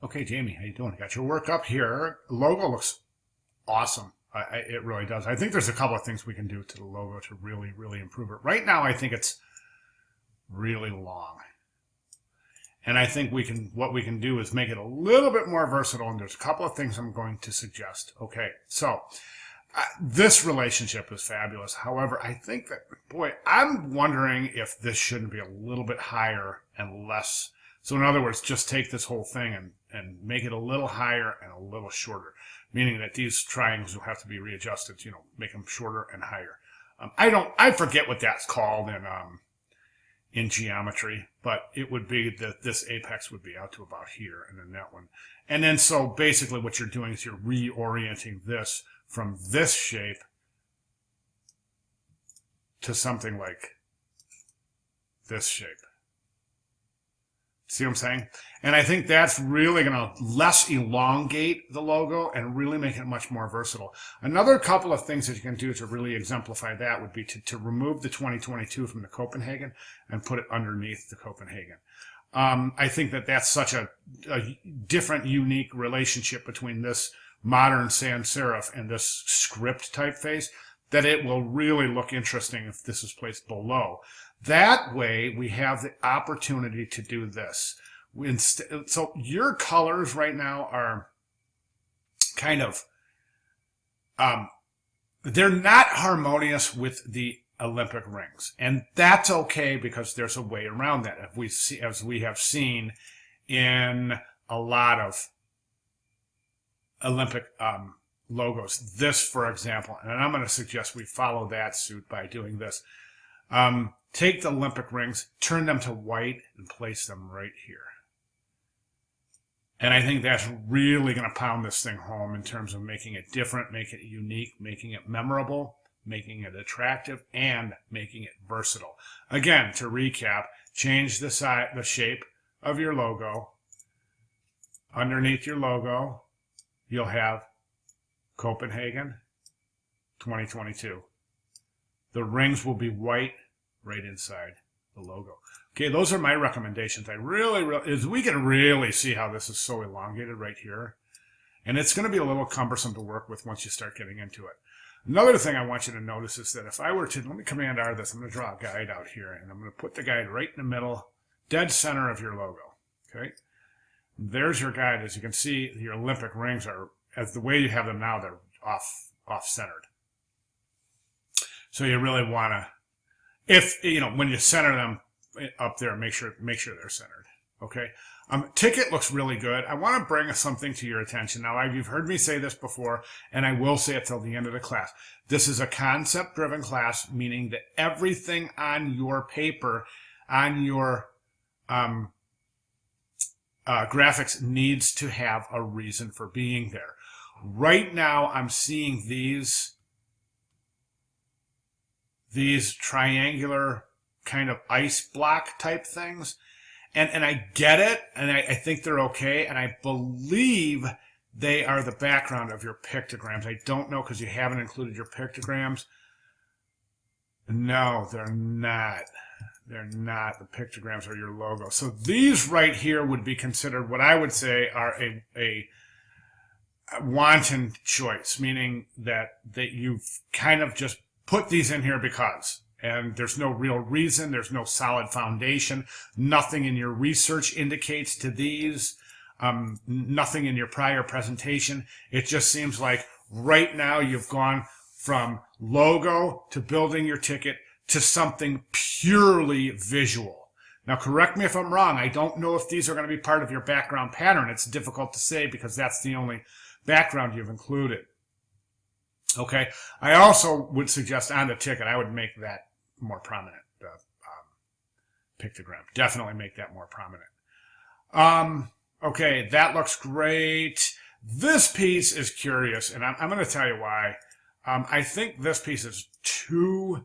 Okay, Jamie, how you doing? Got your work up here. Logo looks awesome. It really does. I think there's a couple of things we can do to the logo to really, really improve it. Right now, I think it's really long. And I think what we can do is make it a little bit more versatile. And there's a couple of things I'm going to suggest. Okay, so this relationship is fabulous. However, I think that, boy, I'm wondering if this shouldn't be a little bit higher and less. So in other words, just take this whole thing and make it a little higher and a little shorter, meaning that these triangles will have to be readjusted, make them shorter and higher. I forget what that's called in geometry, but it would be that this apex would be out to about here, and then that one. And then so basically what you're doing is you're reorienting this from this shape to something like this shape. See what I'm saying? And I think that's really going to less elongate the logo and really make it much more versatile. Another couple of things that you can do to really exemplify that would be to remove the 2022 from the Copenhagen and put it underneath the Copenhagen. I think that that's such a different, unique relationship between this modern sans serif and this script typeface that it will really look interesting if this is placed below. That way, we have the opportunity to do this. So your colors right now are kind of, they're not harmonious with the Olympic rings. And that's okay because there's a way around that. As we have seen in a lot of Olympic logos. This, for example, and I'm going to suggest we follow that suit by doing this. Take the Olympic rings, turn them to white, and place them right here. And I think that's really going to pound this thing home in terms of making it different, making it unique, making it memorable, making it attractive, and making it versatile. Again, to recap, change the shape of your logo. Underneath your logo, you'll have Copenhagen 2022. The rings will be white right inside the logo. Okay, those are my recommendations. We can really see how this is so elongated right here. And it's going to be a little cumbersome to work with once you start getting into it. Another thing I want you to notice is that if I were to, let me Command R this, I'm going to draw a guide out here, and I'm going to put the guide right in the middle, dead center of your logo. Okay, there's your guide. As you can see, your Olympic rings are, as the way you have them now, they're off-centered. So you really want to, when you center them up there, make sure they're centered. Okay. Ticket looks really good. I want to bring something to your attention. Now, you've heard me say this before, and I will say it till the end of the class. This is a concept-driven class, meaning that everything on your paper, on your graphics, needs to have a reason for being there. Right now, I'm seeing these triangular kind of ice block type things. And I get it, and I think they're okay, and I believe they are the background of your pictograms. I don't know because you haven't included your pictograms. No, they're not. They're not. The pictograms are your logo. So these right here would be considered what I would say are a wanton choice, meaning that you've kind of just put these in here because. And there's no real reason. There's no solid foundation. Nothing in your research indicates to these. Nothing in your prior presentation. It just seems like right now you've gone from logo to building your ticket to something purely visual. Now, correct me if I'm wrong. I don't know if these are going to be part of your background pattern. It's difficult to say because that's the only background you've included. Okay. I also would suggest on the ticket, I would make that more prominent, pictogram. Definitely make that more prominent. Okay, that looks great. This piece is curious, and I'm going to tell you why. I think this piece is too...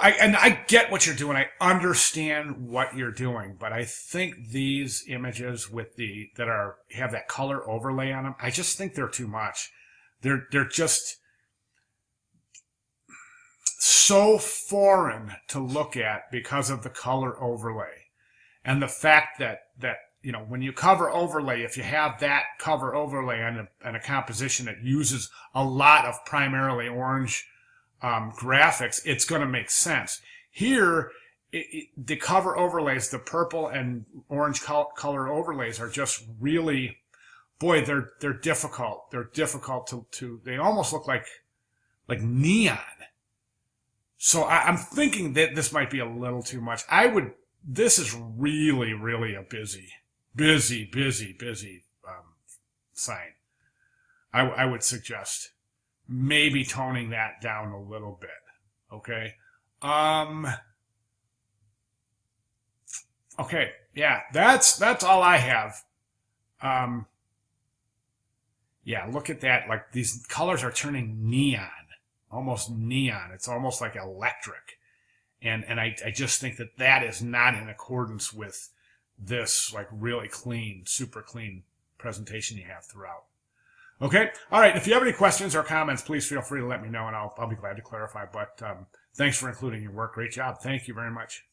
And I get what you're doing. I understand what you're doing, but I think these images with have that color overlay on them, I just think they're too much. They're just so foreign to look at because of the color overlay and the fact that when you cover overlay, if you have that cover overlay on a composition that uses a lot of primarily orange graphics, it's going to make sense. Here, the cover overlays, the purple and orange color overlays are just really, boy, they're difficult. They're difficult to they almost look like neon. So I'm thinking that this might be a little too much. This is really, really a busy sign. I would suggest maybe toning that down a little bit. Okay. Okay. Yeah, that's all I have. Yeah, look at that. Like, these colors are turning neon, almost neon. It's almost like electric. And I just think that is not in accordance with this, like, really clean, super clean presentation you have throughout. Okay. All right. If you have any questions or comments, please feel free to let me know, and I'll be glad to clarify. But thanks for including your work. Great job. Thank you very much.